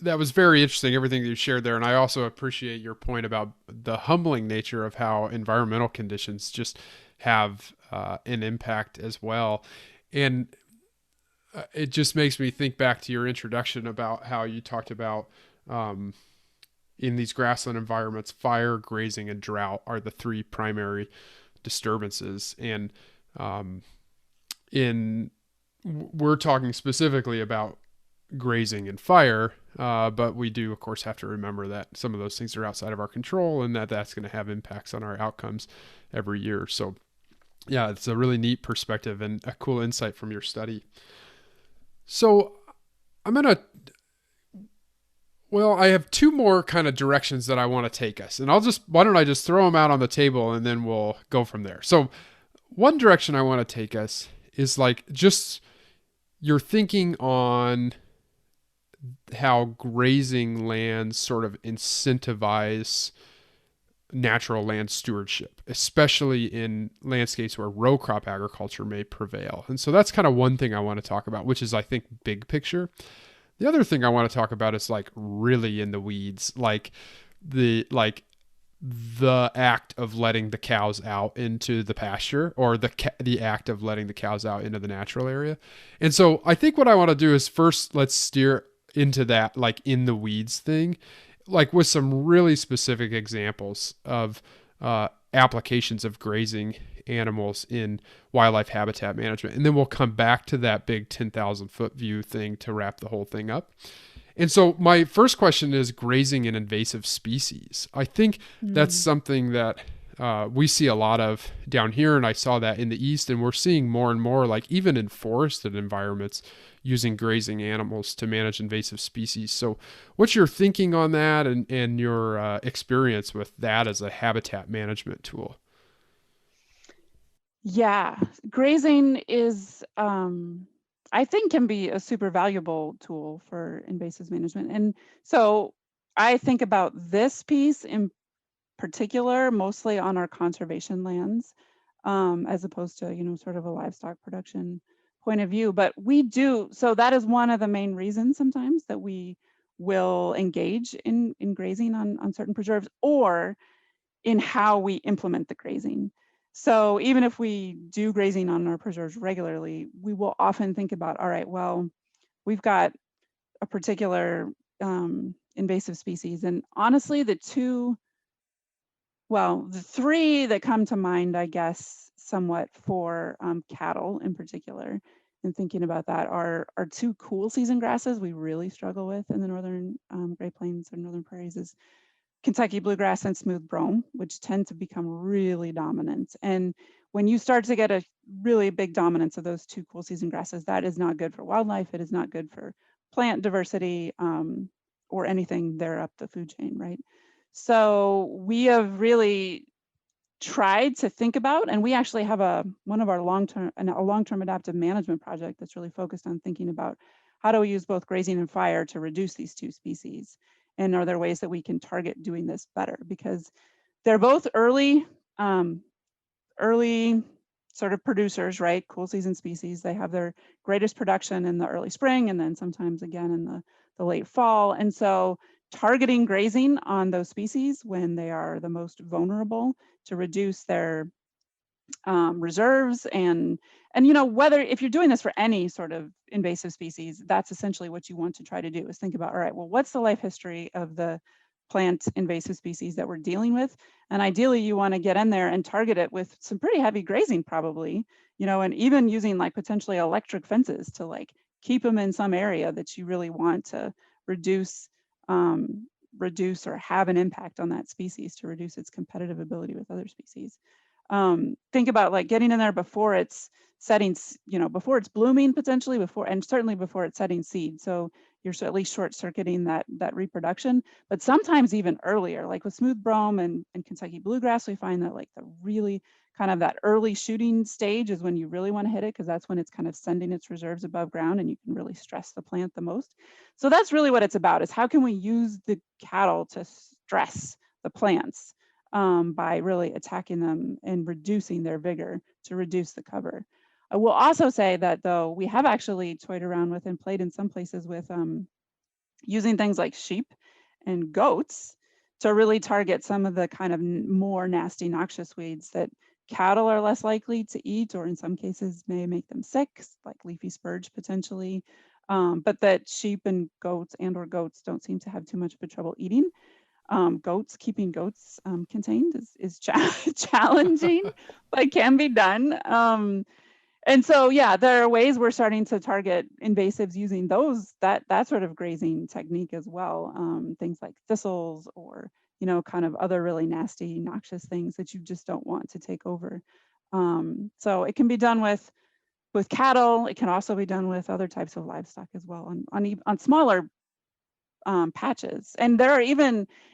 That was very interesting, everything that you shared there. And I also appreciate your point about the humbling nature of how environmental conditions just have an impact as well. And it just makes me think back to your introduction about how you talked about in these grassland environments, fire, grazing, and drought are the 3 primary disturbances. And we're talking specifically about grazing and fire. But we do, of course, have to remember that some of those things are outside of our control and that that's going to have impacts on our outcomes every year. So yeah, it's a really neat perspective and a cool insight from your study. So I have two more kind of directions that I want to take us, and why don't I just throw them out on the table and then we'll go from there. So one direction I want to take us is like just your thinking on how grazing lands sort of incentivize natural land stewardship, especially in landscapes where row crop agriculture may prevail. And so that's kind of one thing I want to talk about, which is, I think, big picture. The other thing I want to talk about is like really in the weeds, like the act of letting the cows out into the pasture, or the act of letting the cows out into the natural area. And so I think what I want to do is first, let's steer into that like in the weeds thing, like with some really specific examples of applications of grazing animals in wildlife habitat management. And then we'll come back to that big 10,000 foot view thing to wrap the whole thing up. And so my first question is grazing in invasive species. I think that's something that we see a lot of down here, and I saw that in the East, and we're seeing more and more, like even in forested environments, using grazing animals to manage invasive species. So what's your thinking on that and your experience with that as a habitat management tool? Yeah, grazing is, I think, can be a super valuable tool for invasive management. And so I think about this piece in particular, mostly on our conservation lands, as opposed to, sort of a livestock production point of view. But so that is one of the main reasons sometimes that we will engage in grazing on certain preserves, or in how we implement the grazing. So even if we do grazing on our preserves regularly, we will often think about, all right, well, we've got a particular invasive species. And honestly, the three that come to mind, I guess, somewhat for cattle in particular, and thinking about that are two cool season grasses we really struggle with in the northern Great Plains or northern prairies is Kentucky bluegrass and smooth brome, which tend to become really dominant. And when you start to get a really big dominance of those two cool season grasses, that is not good for wildlife. It is not good for plant diversity or anything there up the food chain, right? So we have really tried to think about, and we actually have a long-term adaptive management project that's really focused on thinking about how do we use both grazing and fire to reduce these two species. And are there ways that we can target doing this better? Because they're both early sort of producers, right? Cool season species. They have their greatest production in the early spring and then sometimes again in the late fall. And so targeting grazing on those species when they are the most vulnerable to reduce their reserves and whether if you're doing this for any sort of invasive species, that's essentially what you want to try to do is think about, all right, well, what's the life history of the plant invasive species that we're dealing with? And ideally you want to get in there and target it with some pretty heavy grazing probably, and even using like potentially electric fences to like keep them in some area that you really want to reduce or have an impact on that species to reduce its competitive ability with other species. Think about like getting in there before it's setting, before it's blooming potentially, and certainly before it's setting seed. So you're at least short circuiting that reproduction, but sometimes even earlier, like with smooth brome and Kentucky bluegrass, we find that like the really kind of that early shooting stage is when you really want to hit it, because that's when it's kind of sending its reserves above ground and you can really stress the plant the most. So that's really what it's about, is how can we use the cattle to stress the plants by really attacking them and reducing their vigor to reduce the cover. I will also say that though we have actually toyed around with and played in some places with using things like sheep and goats to really target some of the kind of more nasty noxious weeds that cattle are less likely to eat, or in some cases may make them sick, like leafy spurge potentially, but that sheep and goats or goats don't seem to have too much of a trouble eating. Keeping goats contained is challenging, but can be done. And so, yeah, there are ways we're starting to target invasives using that sort of grazing technique as well. Things like thistles or, kind of other really nasty, noxious things that you just don't want to take over. So it can be done with cattle. It can also be done with other types of livestock as well on smaller patches. And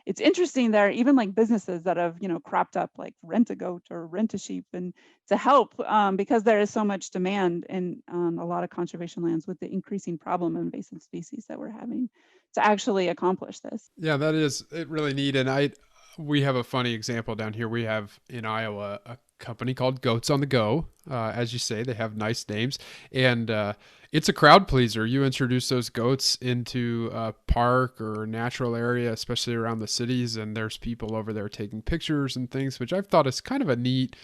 it's interesting, there are even like businesses that have, cropped up like rent a goat or rent a sheep and to help because there is so much demand in a lot of conservation lands with the increasing problem of invasive species that we're having to actually accomplish this. Yeah, that is it really neat. And we have a funny example down here. We have in Iowa a company called Goats on the Go. As you say, they have nice names, and it's a crowd pleaser. You introduce those goats into a park or a natural area, especially around the cities, and there's people over there taking pictures and things, which I've thought is kind of a neat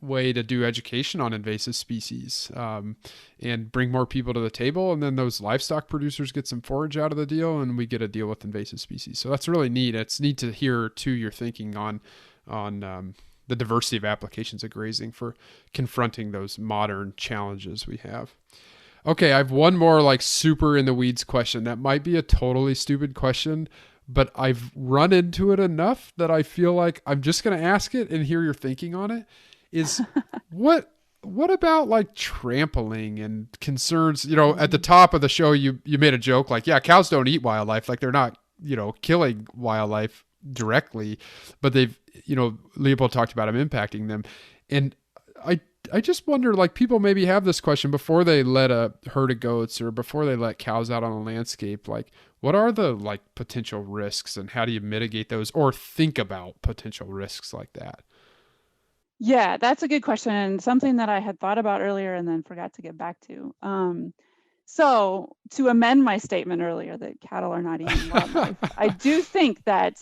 way to do education on invasive species and bring more people to the table. And then those livestock producers get some forage out of the deal, and we get a deal with invasive species. So that's really neat. It's neat to hear too your thinking on the diversity of applications of grazing for confronting those modern challenges we have. Okay, I have one more like super in the weeds question that might be a totally stupid question, but I've run into it enough that I feel like I'm just going to ask it and hear your thinking on it. Is what about like trampling and concerns? At the top of the show, you made a joke like, yeah, cows don't eat wildlife, like they're not, killing wildlife directly, but they've, Leopold talked about them impacting them. And I just wonder, like, people maybe have this question before they let a herd of goats or before they let cows out on a landscape, like, what are the like potential risks and how do you mitigate those or think about potential risks like that? Yeah, that's a good question, and something that I had thought about earlier and then forgot to get back to. So to amend my statement earlier that cattle are not eating wildlife, I do think that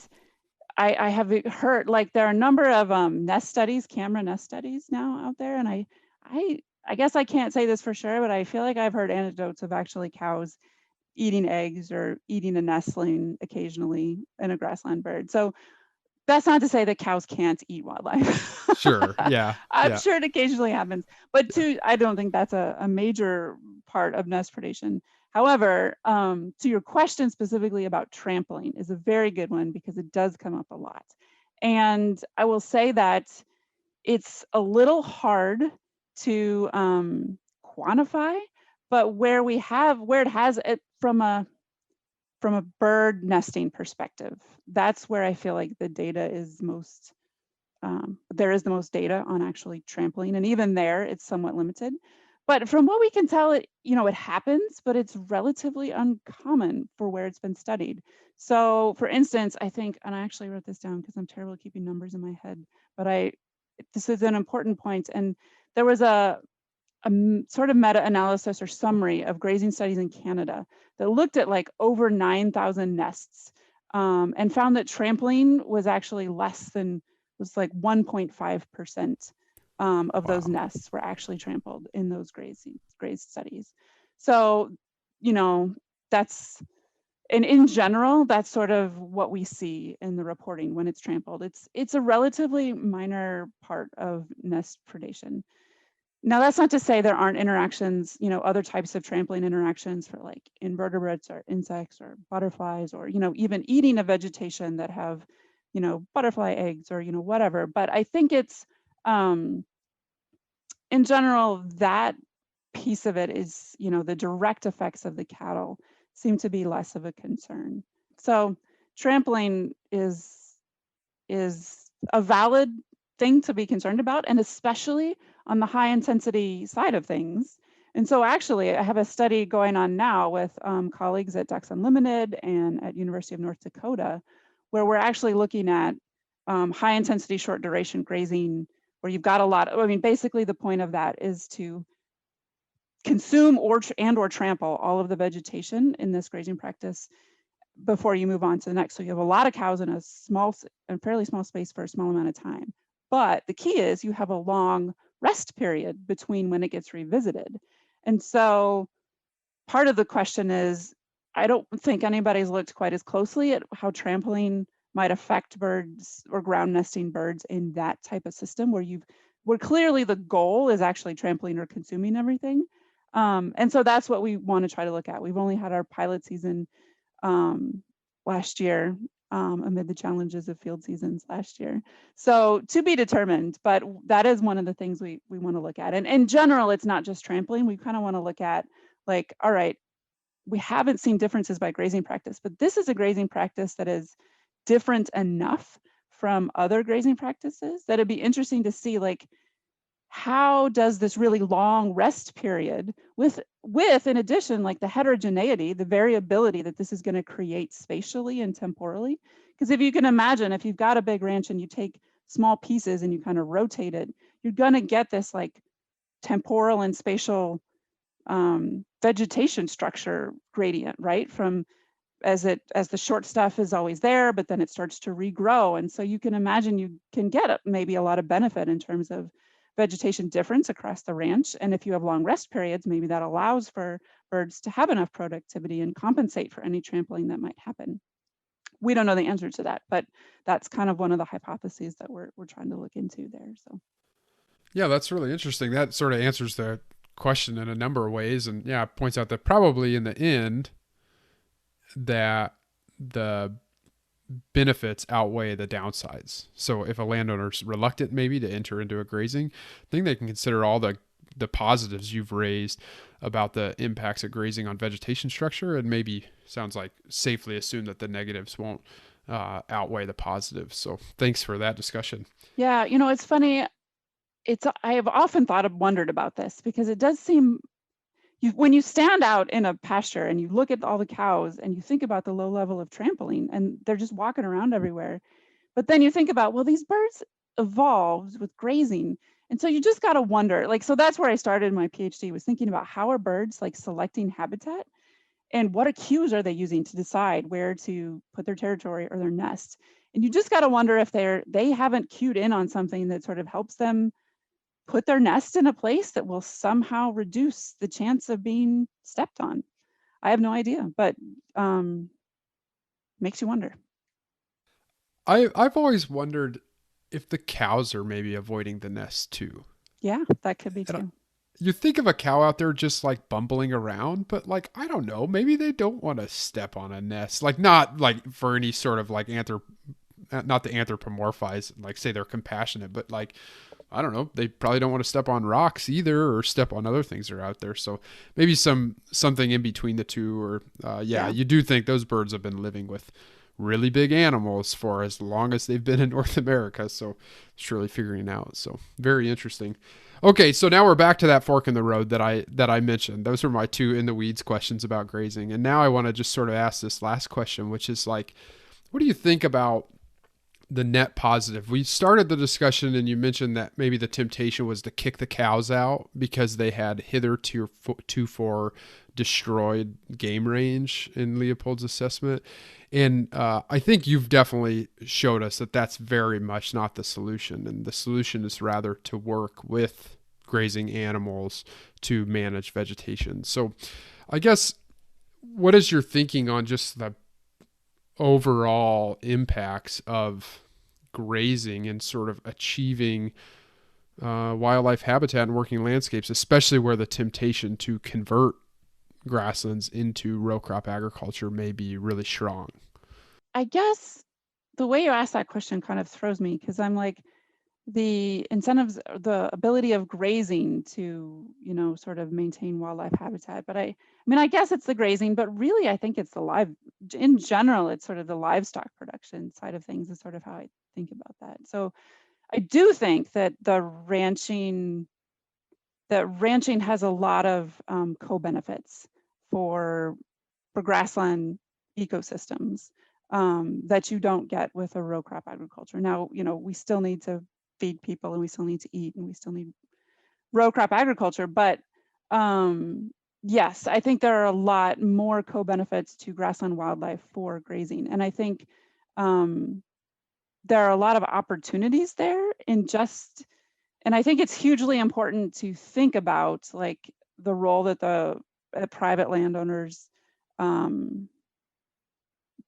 I have heard, like, there are a number of nest studies, camera nest studies now out there, and I guess I can't say this for sure, but I feel like I've heard anecdotes of actually cows eating eggs or eating a nestling occasionally in a grassland bird. So that's not to say that cows can't eat wildlife. Sure. Yeah. I'm Yeah. sure it occasionally happens, but I don't think that's a major part of nest predation. However, to your question specifically about trampling is a very good one because it does come up a lot. And I will say that it's a little hard to quantify, but where it has it from a bird nesting perspective, that's where I feel like the data is most, there is the most data on actually trampling. And even there, it's somewhat limited. But from what we can tell, it happens, but it's relatively uncommon for where it's been studied. So for instance, I think, and I actually wrote this down because I'm terrible at keeping numbers in my head, but this is an important point. And there was a sort of meta-analysis or summary of grazing studies in Canada that looked at like over 9,000 nests and found that trampling was actually was like 1.5% of those nests were actually trampled in those graze studies. So, and in general, that's sort of what we see in the reporting when it's trampled. It's a relatively minor part of nest predation. Now, that's not to say there aren't interactions, other types of trampling interactions for like invertebrates or insects or butterflies or, even eating a vegetation that have, butterfly eggs or, whatever. But I think it's, in general, that piece of it is, the direct effects of the cattle seem to be less of a concern. So trampling is a valid thing to be concerned about, and especially on the high intensity side of things. And so actually I have a study going on now with colleagues at Ducks Unlimited and at University of North Dakota, where we're actually looking at high intensity, short duration grazing, where you've got basically the point of that is to consume or trample all of the vegetation in this grazing practice before you move on to the next. So you have a lot of cows in a fairly small space for a small amount of time. But the key is you have a long rest period between when it gets revisited. And so part of the question is, I don't think anybody's looked quite as closely at how trampling might affect birds or ground nesting birds in that type of system where you've where clearly the goal is actually trampling or consuming everything. And so that's what we want to try to look at. We've only had our pilot season last year, amid the challenges of field seasons last year. So to be determined, but that is one of the things we want to look at. And in general, it's not just trampling. We kind of want to look at like, all right, we haven't seen differences by grazing practice, but this is a grazing practice that is different enough from other grazing practices that it'd be interesting to see, like, how does this really long rest period with in addition, like the heterogeneity, the variability that this is going to create spatially and temporally. Because if you can imagine, if you've got a big ranch and you take small pieces and you kind of rotate it, you're going to get this like temporal and spatial vegetation structure gradient, right? From as the short stuff is always there, but then it starts to regrow. And so you can imagine you can get maybe a lot of benefit in terms of vegetation difference across the ranch. And if you have long rest periods, maybe that allows for birds to have enough productivity and compensate for any trampling that might happen. We don't know the answer to that, but that's kind of one of the hypotheses that we're trying to look into there. So yeah, that's really interesting. That sort of answers the question in a number of ways, and yeah, points out that probably in the end that the benefits outweigh the downsides. So if a landowner's reluctant maybe to enter into a grazing, I think they can consider all the positives you've raised about the impacts of grazing on vegetation structure, and maybe sounds like safely assume that the negatives won't outweigh the positives. So thanks for that discussion. Yeah, it's funny. I have often wondered about this because it does seem, when you stand out in a pasture and you look at all the cows and you think about the low level of trampling and they're just walking around everywhere, but then you think about, well, these birds evolved with grazing. And so you just got to wonder, like, so that's where I started my PhD, was thinking about how are birds like selecting habitat and what cues are they using to decide where to put their territory or their nest. And you just got to wonder if they haven't cued in on something that sort of helps them put their nest in a place that will somehow reduce the chance of being stepped on. I have no idea, but makes you wonder. I've always wondered if the cows are maybe avoiding the nest too. Yeah, that could be too. You think of a cow out there just like bumbling around, but like, I don't know, maybe they don't want to step on a nest. Like, not like for any sort of like not to anthropomorphize, like say they're compassionate, but like, I don't know, they probably don't want to step on rocks either, or step on other things that are out there. So maybe something in between the two, or yeah, you do think those birds have been living with really big animals for as long as they've been in North America. So surely figuring it out. So very interesting. Okay, so now we're back to that fork in the road that I mentioned. Those were my two in the weeds questions about grazing. And now I want to just sort of ask this last question, which is like, what do you think about the net positive? We started the discussion and you mentioned that maybe the temptation was to kick the cows out because they had hitherto destroyed game range in Leopold's assessment. And I think you've definitely showed us that that's very much not the solution. And the solution is rather to work with grazing animals to manage vegetation. So I guess, what is your thinking on just the overall impacts of grazing and sort of achieving wildlife habitat and working landscapes, especially where the temptation to convert grasslands into row crop agriculture may be really strong? I guess the way you ask that question kind of throws me, because I'm like, the incentives, the ability of grazing to, sort of maintain wildlife habitat. But I mean, I guess it's the grazing, but really I think it's in general, it's sort of the livestock production side of things is sort of how I think about that. So I do think that ranching has a lot of co-benefits for grassland ecosystems that you don't get with a row crop agriculture. Now, we still need to feed people and we still need to eat and we still need row crop agriculture, but yes, I think there are a lot more co-benefits to grassland wildlife for grazing. And I think there are a lot of opportunities there and I think it's hugely important to think about like the role that the private landowners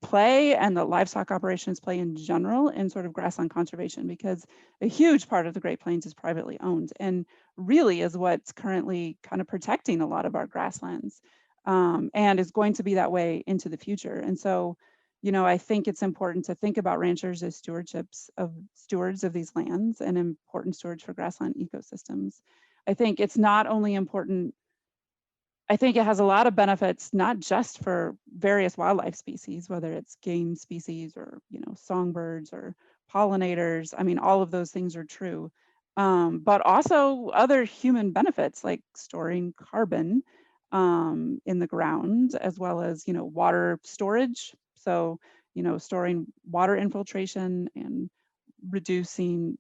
play and that livestock operations play in general in sort of grassland conservation, because a huge part of the Great Plains is privately owned and really is what's currently kind of protecting a lot of our grasslands, and is going to be that way into the future. And so, I think it's important to think about ranchers as stewards of these lands and important stewards for grassland ecosystems. I think it's not only important, I think it has a lot of benefits, not just for various wildlife species, whether it's game species or, songbirds or pollinators. I mean, all of those things are true. But also other human benefits like storing carbon in the ground, as well as, water storage. So, storing water infiltration and reducing,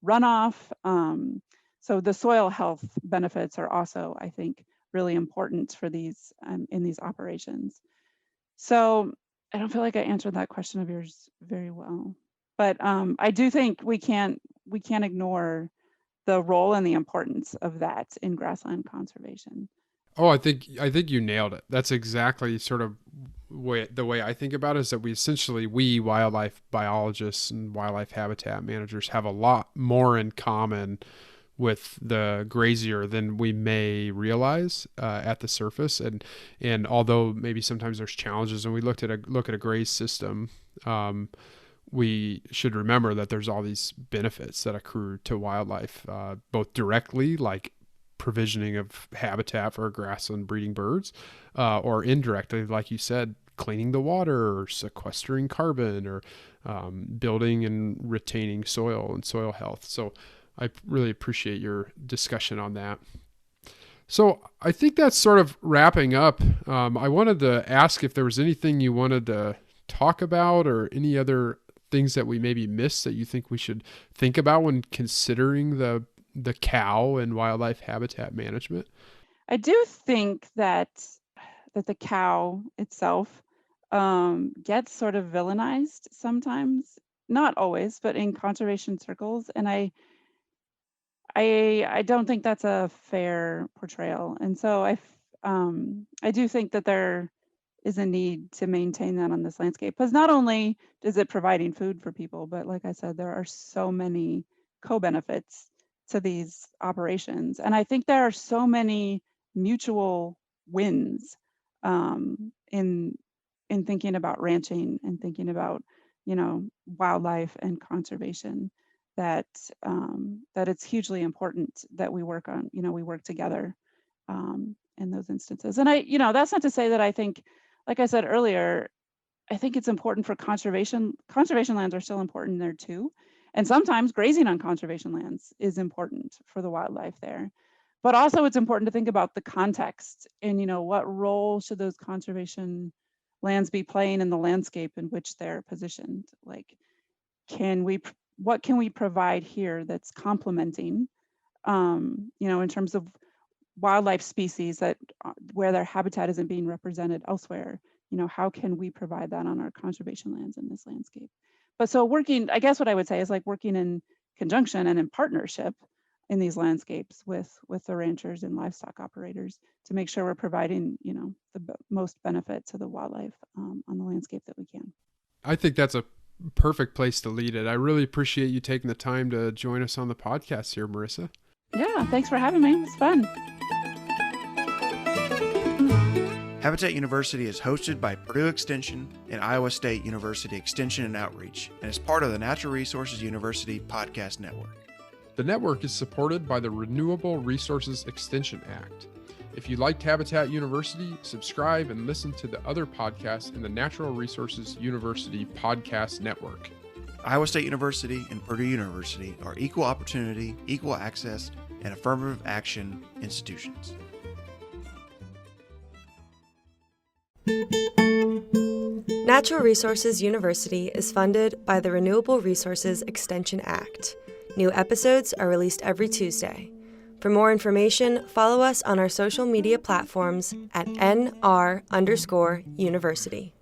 runoff. So the soil health benefits are also, I think, really important for these in these operations. So I don't feel like I answered that question of yours very well, but I do think we can't ignore the role and the importance of that in grassland conservation. Oh, I think you nailed it. That's exactly sort of the way I think about it, is that we wildlife biologists and wildlife habitat managers have a lot more in common with the grazier than we may realize at the surface. And although maybe sometimes there's challenges, and we look at a graze system, we should remember that there's all these benefits that accrue to wildlife, both directly, like provisioning of habitat for grassland breeding birds, or indirectly, like you said, cleaning the water or sequestering carbon or building and retaining soil and soil health. So I really appreciate your discussion on that. So I think that's sort of wrapping up. I wanted to ask if there was anything you wanted to talk about, or any other things that we maybe missed that you think we should think about when considering the cow and wildlife habitat management. I do think that the cow itself gets sort of villainized sometimes, not always, but in conservation circles, and I don't think that's a fair portrayal. And so I do think that there is a need to maintain that on this landscape, because not only is it providing food for people, but like I said, there are so many co-benefits to these operations. And I think there are so many mutual wins in thinking about ranching and thinking about, wildlife and conservation, that it's hugely important that we work together in those instances. And that's not to say that I think, like I said earlier, I think it's important for conservation. Conservation lands are still important there too. And sometimes grazing on conservation lands is important for the wildlife there. But also it's important to think about the context and, what role should those conservation lands be playing in the landscape in which they're positioned? Like, what can we provide here that's complementing, in terms of wildlife species where their habitat isn't being represented elsewhere? How can we provide that on our conservation lands in this landscape? But so I guess what I would say is like working in conjunction and in partnership in these landscapes with the ranchers and livestock operators to make sure we're providing, the most benefit to the wildlife on the landscape that we can. I think that's a perfect place to lead it. I really appreciate you taking the time to join us on the podcast here, Marissa. Yeah, thanks for having me. It was fun. Habitat University is hosted by Purdue Extension and Iowa State University Extension and Outreach, and is part of the Natural Resources University Podcast Network. The network is supported by the Renewable Resources Extension Act. If you liked Habitat University, subscribe and listen to the other podcasts in the Natural Resources University Podcast Network. Iowa State University and Purdue University are equal opportunity, equal access, and affirmative action institutions. Natural Resources University is funded by the Renewable Resources Extension Act. New episodes are released every Tuesday. For more information, follow us on our social media platforms at NR_University.